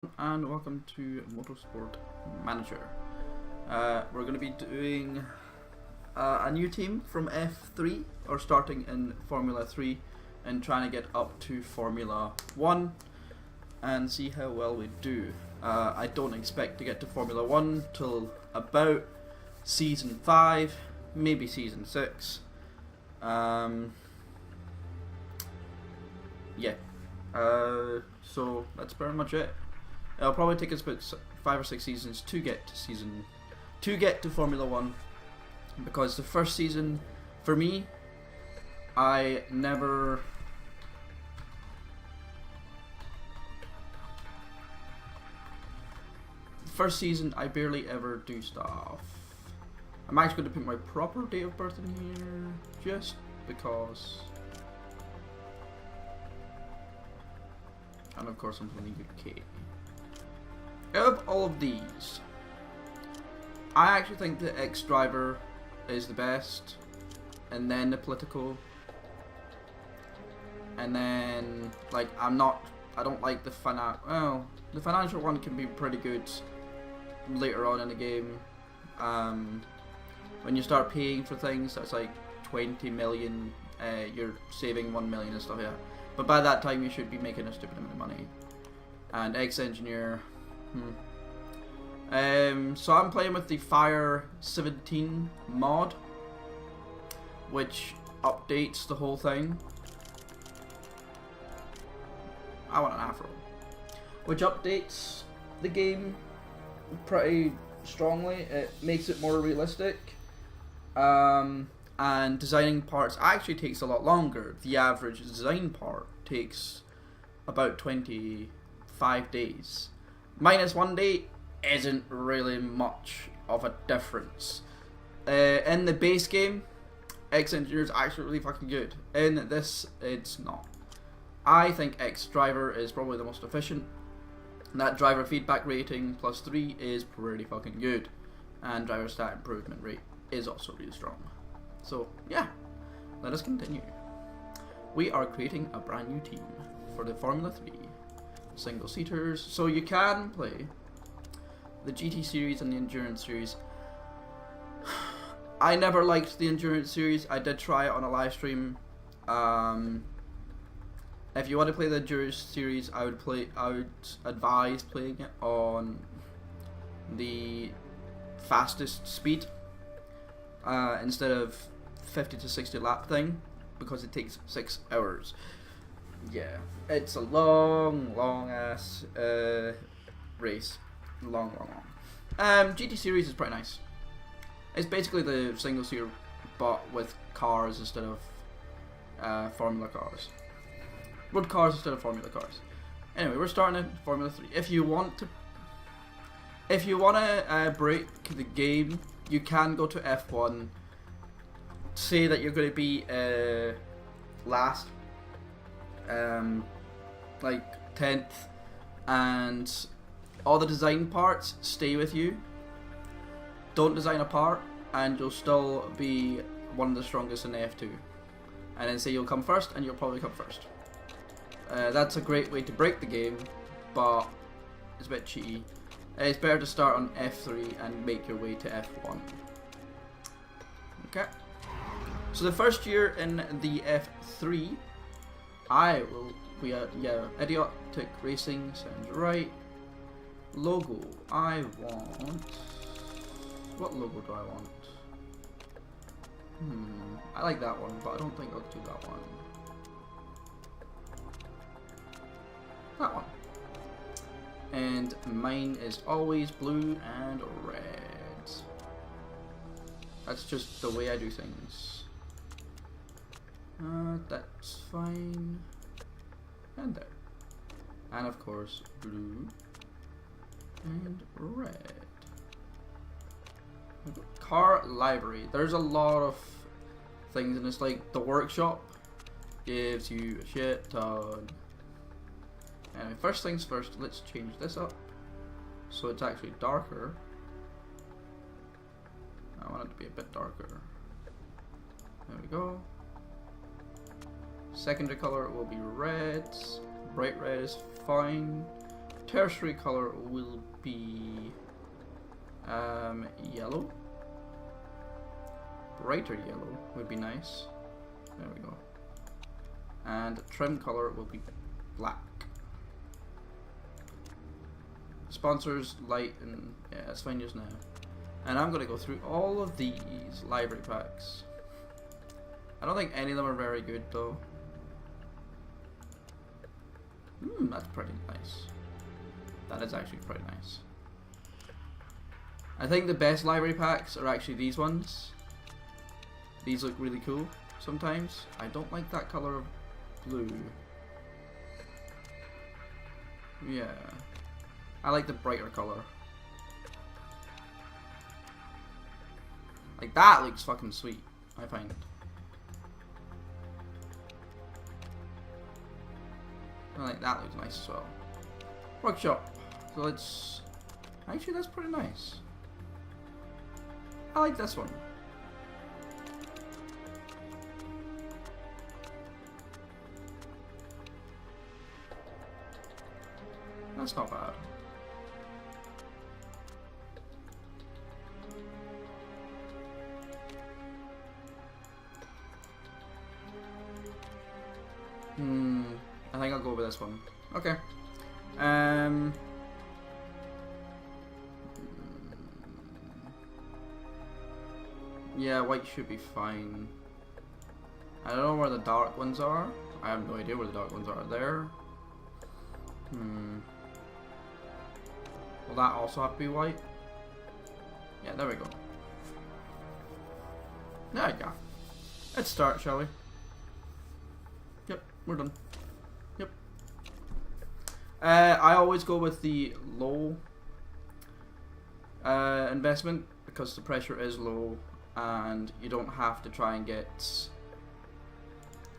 And welcome to Motorsport Manager. We're going to be doing a new team from F3, or starting in Formula 3 and trying to get up to Formula 1 and see how well we do. I don't expect to get to Formula 1 till about Season 5, maybe Season 6. Yeah. So that's pretty much it. It'll probably take us about 5 or 6 seasons to get to Formula 1, because the first season, for me, first season I barely ever do stuff. I'm actually going to put my proper date of birth in here, just because. And of course I'm from the UK. Out of all of these, I actually think the X driver is the best, and then the political, and then I don't like the the financial one can be pretty good later on in the game. When you start paying for things, that's like 20 million, you're saving 1 million and stuff, yeah. But by that time you should be making a stupid amount of money. And X engineer. So I'm playing with the FIRE17 mod, which updates the whole thing. I want an afro. Which updates the game pretty strongly. It makes it more realistic. And designing parts actually takes a lot longer. The average design part takes about 25 days. Minus 1 day isn't really much of a difference. In the base game, X Engineer is actually really fucking good. In this, it's not. I think X Driver is probably the most efficient. That driver feedback rating +3 is pretty fucking good. And driver stat improvement rate is also really strong. So, yeah, let us continue. We are creating a brand new team for the Formula 3. Single seaters, so you can play the GT series and the Endurance series. I never liked the Endurance series. I did try it on a live stream. If you want to play the Endurance series, I would advise playing it on the fastest speed instead of 50 to 60 lap thing, because it takes 6 hours. Yeah, it's a long ass race. Long. GT series is pretty nice. It's basically the single series, but with cars instead of Formula cars. Road cars instead of Formula cars. Anyway, we're starting at Formula 3. If you want to break the game, you can go to F1. Say that you're going to be last. Like 10th, and all the design parts stay with you. Don't design a part and you'll still be one of the strongest in the F2, and then say you'll come first and you'll probably come first. That's a great way to break the game, but it's a bit cheaty. It's better to start on F3 and make your way to F1. Okay, so the first year in the F3, Idiotic Racing sounds right. Logo, what logo do I want? I like that one, but I don't think I'll do that one. That one. And mine is always blue and red. That's just the way I do things. That's fine. And there. And of course, blue and red. Car library. There's a lot of things in this, like the workshop gives you a shit ton. Anyway, first things first, let's change this up so it's actually darker. I want it to be a bit darker. There we go. Secondary color will be red. Bright red is fine. tertiary color will be yellow. Brighter yellow would be nice. There we go. And trim color will be black. Sponsors, light, and yeah, that's fine just now. And I'm gonna go through all of these library packs. I don't think any of them are very good though. That's pretty nice. That is actually pretty nice. I think the best library packs are actually these ones. These look really cool sometimes. I don't like that color of blue. Yeah. I like the brighter color. Like that looks fucking sweet, I find. I think that looks nice as well. Workshop. So let's... Actually, that's pretty nice. I like this one. That's not bad. I think I'll go with this one. Okay. Yeah, white should be fine. I don't know where the dark ones are. I have no idea where the dark ones are. There. Will that also have to be white? Yeah, there we go. There we go. Let's start, shall we? Yep, we're done. Yep. I always go with the low investment because the pressure is low and you don't have to try and get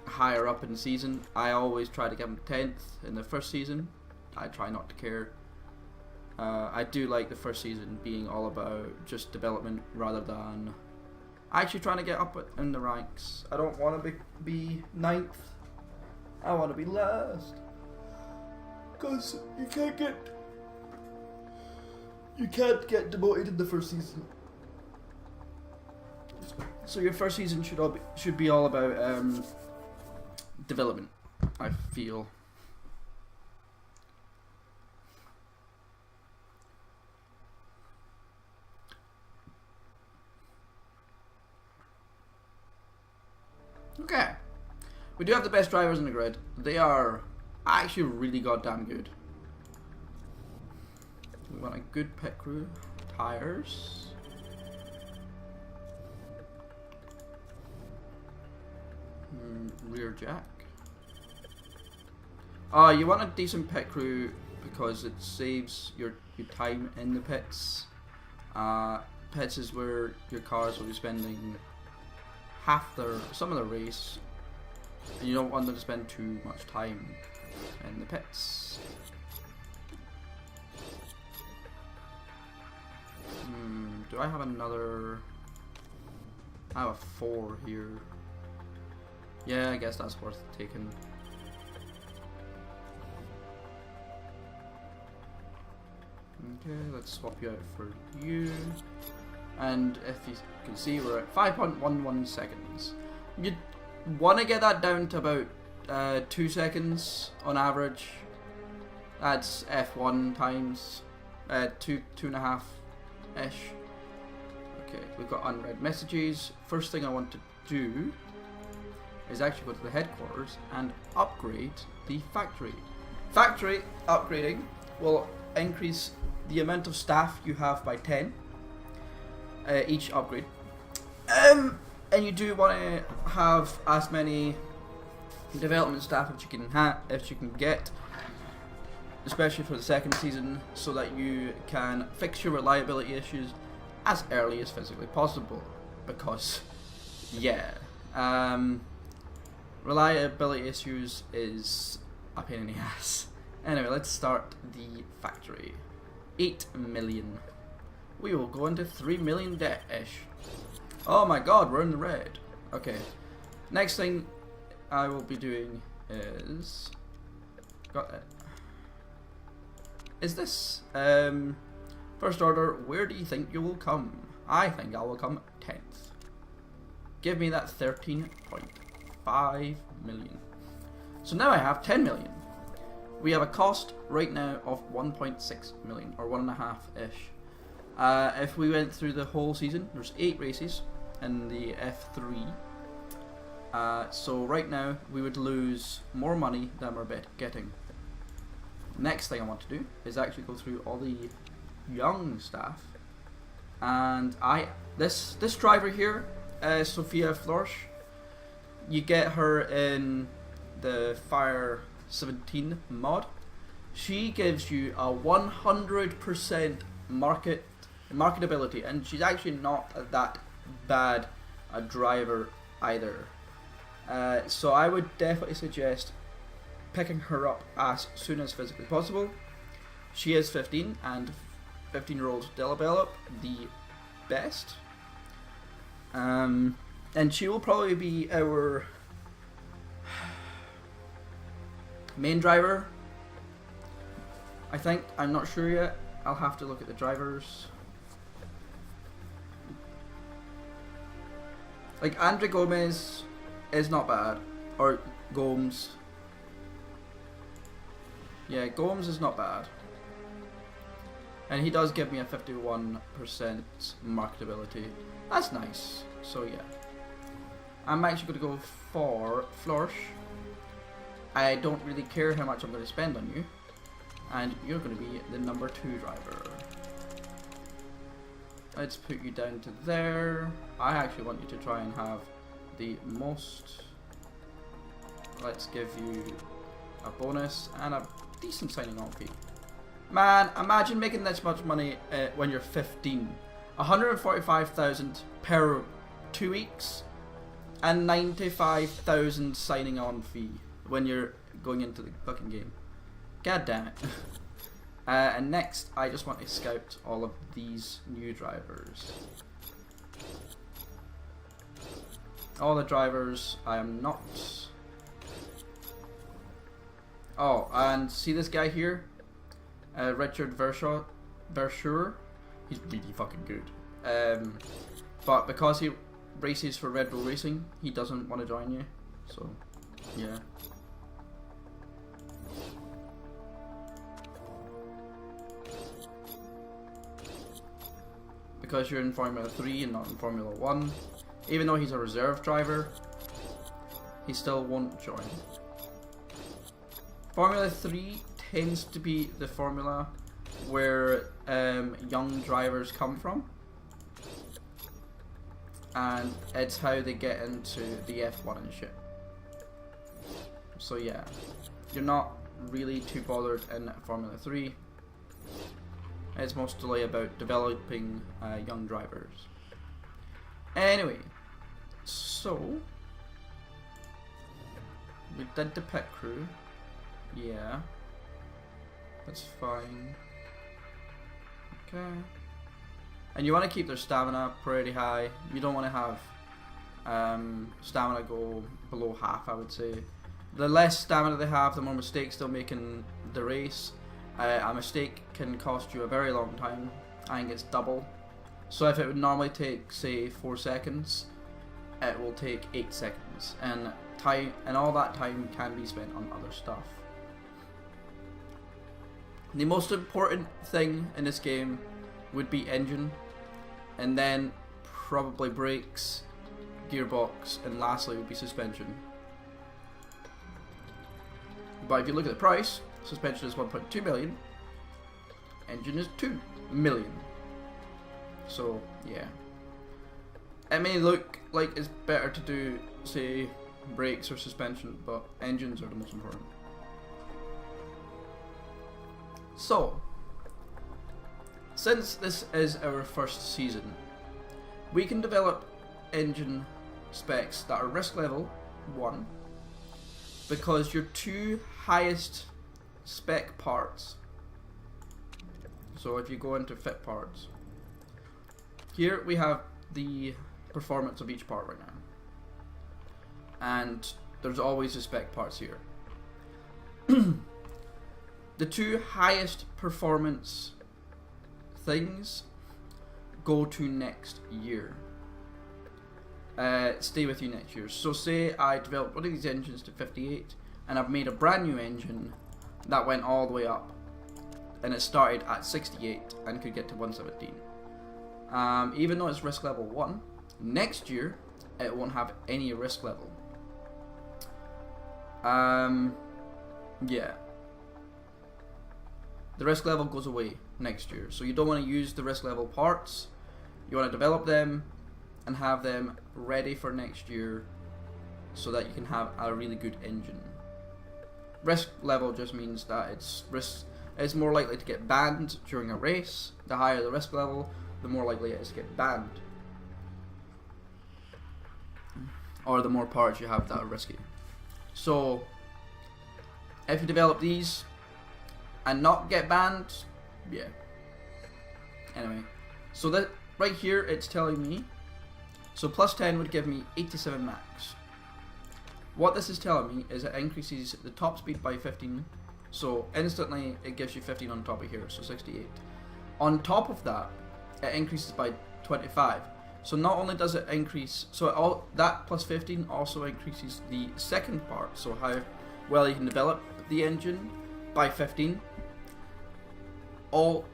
higher up in the season. I always try to get them 10th in the first season. I try not to care. I do like the first season being all about just development rather than actually trying to get up in the ranks. I don't want to be 9th. I want to be last. Because you can't get demoted in the first season. So your first season should be all about development, I feel. Okay, we do have the best drivers in the grid. They are actually really goddamn good. We want a good pit crew. Tires. Rear jack. You want a decent pit crew because it saves your time in the pits. Pits is where your cars will be spending some of the race, and you don't want them to spend too much time in the pits. Do I have another? I have a 4 here. Yeah, I guess that's worth taking. Okay, let's swap you out for you. And if you can see, we're at 5.11 seconds. You'd want to get that down to about 2 seconds on average. That's F1 times 2.5 ish. Okay, we've got unread messages. First thing I want to do is actually go to the headquarters and upgrade the factory. Factory upgrading will increase the amount of staff you have by 10. Each upgrade, and you do want to have as many development staff as you can get, especially for the second season, so that you can fix your reliability issues as early as physically possible. Because, yeah, reliability issues is a pain in the ass. Anyway, let's start the factory. 8 million. We will go into 3 million debt-ish. Oh my god, we're in the red. Okay. Next thing I will be doing is... Got it. is this? First order, where do you think you will come? I think I will come 10th. Give me that 13.5 million. So now I have 10 million. We have a cost right now of 1.6 million, or 1.5-ish. If we went through the whole season, there's 8 races in the F3. So right now we would lose more money than we're getting. Next thing I want to do is actually go through all the young staff, and this driver here, Sophia Florsch, you get her in the FIRE17 mod. She gives you a 100% marketability, and she's actually not that bad a driver either. So I would definitely suggest picking her up as soon as physically possible. She is 15, and 15-year-olds develop the best. And she will probably be our main driver, I think. I'm not sure yet. I'll have to look at the drivers. Like, Andre Gomez is not bad. Or Gomes. Yeah, Gomes is not bad. And he does give me a 51% marketability. That's nice. So yeah. I'm actually going to go for Florsch. I don't really care how much I'm going to spend on you. And you're going to be the number 2 driver. Let's put you down to there. I actually want you to try and have the most. Let's give you a bonus and a decent signing on fee. Man, imagine making this much money when you're 15. 145,000 per 2 weeks and 95,000 signing on fee when you're going into the fucking game. God damn it. And next, I just want to scout all of these new drivers. All the drivers I am not. Oh, and see this guy here? Richard Verschoor. He's really fucking good. But because he races for Red Bull Racing, he doesn't want to join you. So, yeah. Because you're in Formula 3 and not in Formula 1, even though he's a reserve driver, he still won't join. Formula 3 tends to be the formula where young drivers come from, and it's how they get into the F1 and shit. So yeah, you're not really too bothered in Formula 3. It's mostly about developing young drivers. Anyway, so we did the pit crew. Yeah, that's fine. Okay. And you want to keep their stamina pretty high. You don't want to have stamina go below half, I would say. The less stamina they have, the more mistakes they'll make in the race. A mistake can cost you a very long time. I think it's double. So if it would normally take, say, 4 seconds, it will take 8 seconds. And all that time can be spent on other stuff. The most important thing in this game would be engine, and then probably brakes, gearbox, and lastly would be suspension. But if you look at the price, suspension is 1.2 million, engine is 2 million. So yeah, it may look like it's better to do, say, brakes or suspension, but engines are the most important. So, since this is our first season, we can develop engine specs that are risk level 1, because your 2 highest spec parts, so if you go into fit parts, here we have the performance of each part right now, and there's always the spec parts here. the 2 highest performance things go to next year. Stay with you next year. So say I developed one of these engines to 58 and I've made a brand new engine that went all the way up and it started at 68 and could get to 117. Even though it's risk level 1, next year it won't have any risk level. Yeah. The risk level goes away next year, so you don't want to use the risk level parts. You want to develop them and have them ready for next year so that you can have a really good engine. Risk level just means that it's more likely to get banned during a race. The higher the risk level, the more likely it is to get banned. Or the more parts you have that are risky. So, if you develop these and not get banned, yeah. Anyway, so that right here it's telling me, so plus 10 would give me 87 max. What this is telling me is it increases the top speed by 15, so instantly it gives you 15 on top of here, so 68. On top of that, it increases by 25. So not only does it increase, so that plus 15 also increases the second part, so how well you can develop the engine by 15.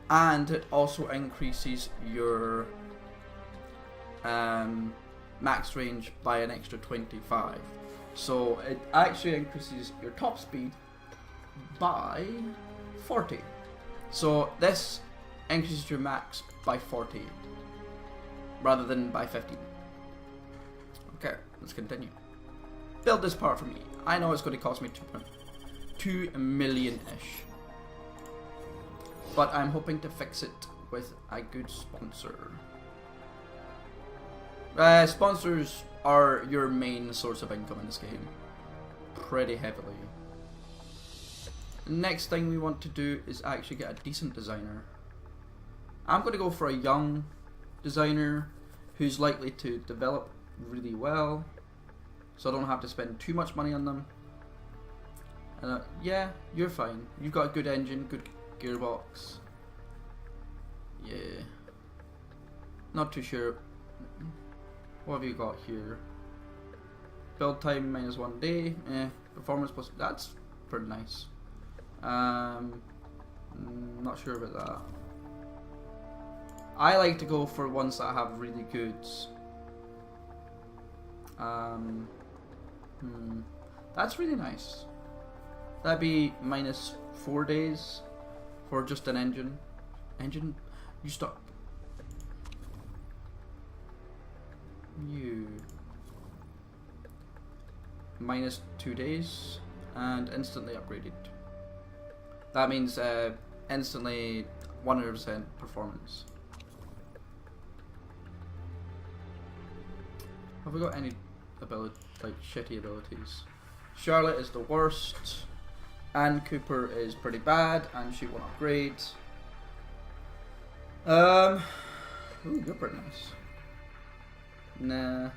And it also increases your max range by an extra 25. So it actually increases your top speed by 40. So this increases your max by 40 rather than by 15. Okay, let's continue. Build this part for me. I know it's going to cost me 2 million-ish. But I'm hoping to fix it with a good sponsor. Sponsors are your main source of income in this game. Pretty heavily. The next thing we want to do is actually get a decent designer. I'm going to go for a young designer who's likely to develop really well, so I don't have to spend too much money on them. Yeah, you're fine. You've got a good engine, good gearbox. Yeah. Not too sure. What have you got here? Build time -1 day. Performance plus. That's pretty nice. Not sure about that. I like to go for ones that have really good. That's really nice. That'd be -4 days for just an engine. You stop. You. -2 days and instantly upgraded. That means instantly 100% performance. Have we got any shitty abilities? Charlotte is the worst. Ann Cooper is pretty bad, and she won't upgrade. Ooh, you're pretty nice. Nah.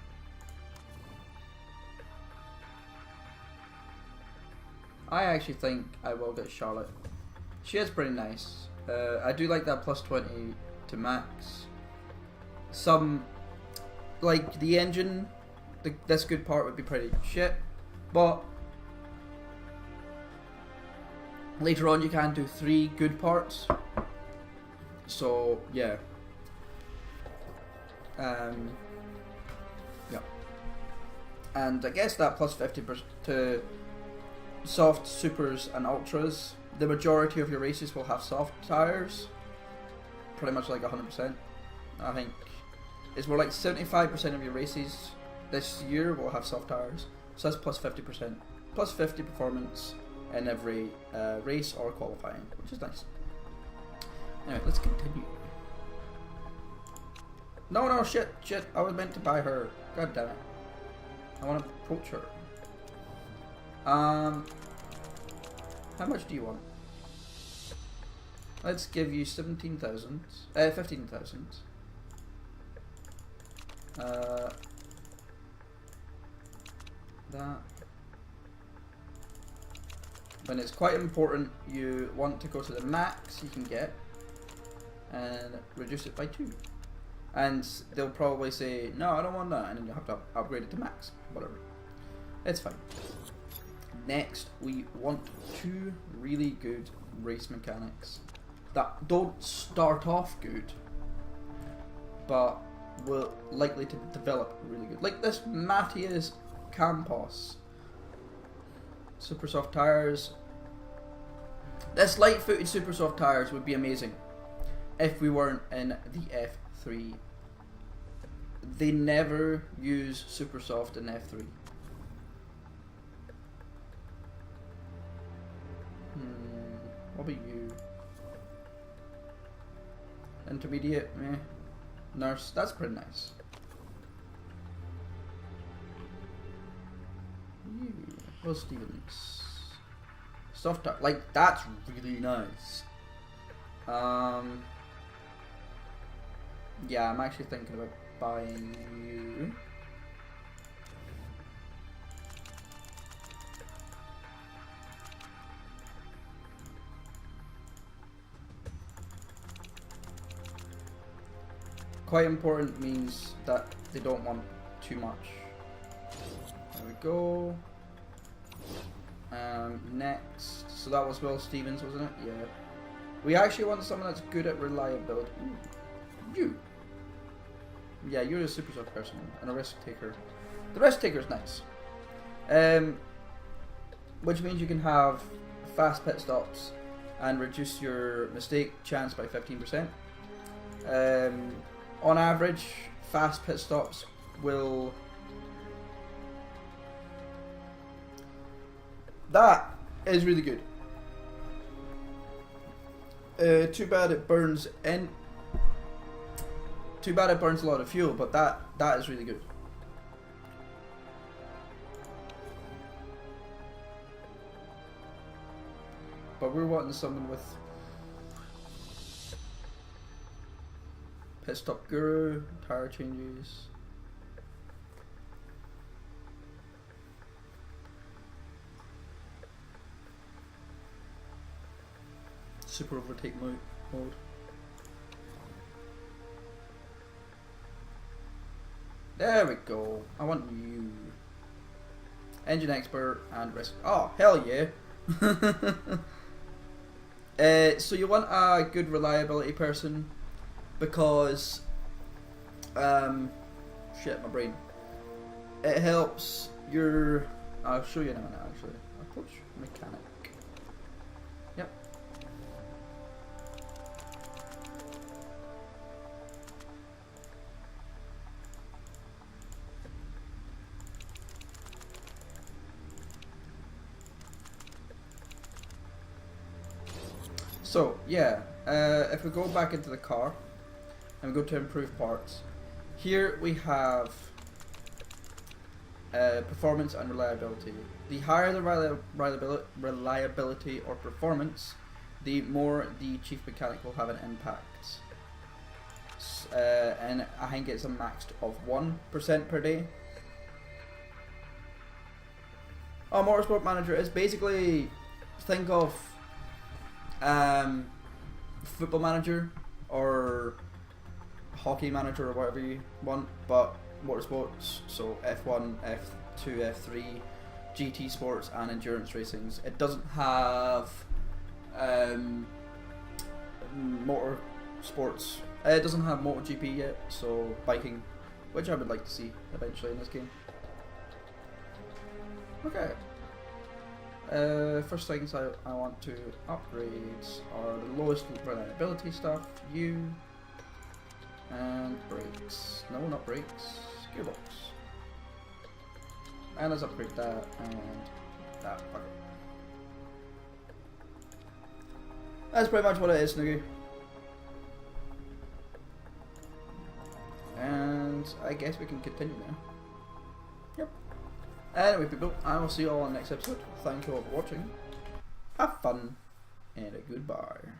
I actually think I will get Charlotte. She is pretty nice. I do like that plus 20 to max. Like the engine, this good part would be pretty shit, but later on you can do 3 good parts. So yeah. Yeah. And I guess that plus 50% to soft, supers and ultras. The majority of your races will have soft tires. Pretty much like 100%. I think it's more like 75% of your races this year will have soft tires. So that's plus 50%. Plus 50 performance in every race or qualifying, which is nice. Anyway, let's continue. No, shit. I was meant to buy her. God damn it. I want to approach her. How much do you want? Let's give you 15,000. when it's quite important, you want to go to the max you can get and reduce it by 2. And they'll probably say, no, I don't want that, and then you'll have to upgrade it to max. Whatever. It's fine. Next, we want 2 really good race mechanics that don't start off good, but will likely to develop really good. Like this Matthias Campos. Super soft tires. This light-footed super soft tires would be amazing if we weren't in the F3. They never use super soft in F3. What about you? Intermediate, meh. Nurse, that's pretty nice. You, Will Stevens. Soft tire, like that's really nice. Yeah, I'm actually thinking about buying you. Quite important means that they don't want too much. There we go. Next, so that was Will Stevens, wasn't it? Yeah. We actually want someone that's good at reliability. Ooh. You. Yeah, you're a super soft person and a risk taker. The risk taker is nice. Which means you can have fast pit stops and reduce your mistake chance by 15%. On average, fast pit stops will... That is really good. Too bad it burns in... Too bad it burns a lot of fuel, but that is really good. But we're wanting someone with pit stop guru, tire changes. Super overtake mode. There we go. I want you. Engine expert and risk. Oh, hell yeah. So you want a good reliability person because shit, my brain. It helps your... I'll show you in a minute actually. Approach mechanic. Yep. So yeah, if we go back into the car and we go to improve parts, here we have performance and reliability. The higher the reliability or performance, the more the chief mechanic will have an impact. And I think it's a max of 1% per day. Oh, Motorsport Manager is basically, think of Football Manager or Hockey Manager or whatever you want, but Motorsports, so F1, F2, F3, GT Sports and Endurance Racings. It doesn't have Motorsports, it doesn't have MotoGP yet, so biking, which I would like to see eventually in this game. Okay. First things I want to upgrade are the lowest reliability stuff, and brakes. No, not brakes. Gearbox. And let's upgrade that and that. Okay. That's pretty much what it is, Noogie. And I guess we can continue now. Yep. Anyway, people, I will see you all on the next episode. Thank you all for watching. Have fun, and a goodbye.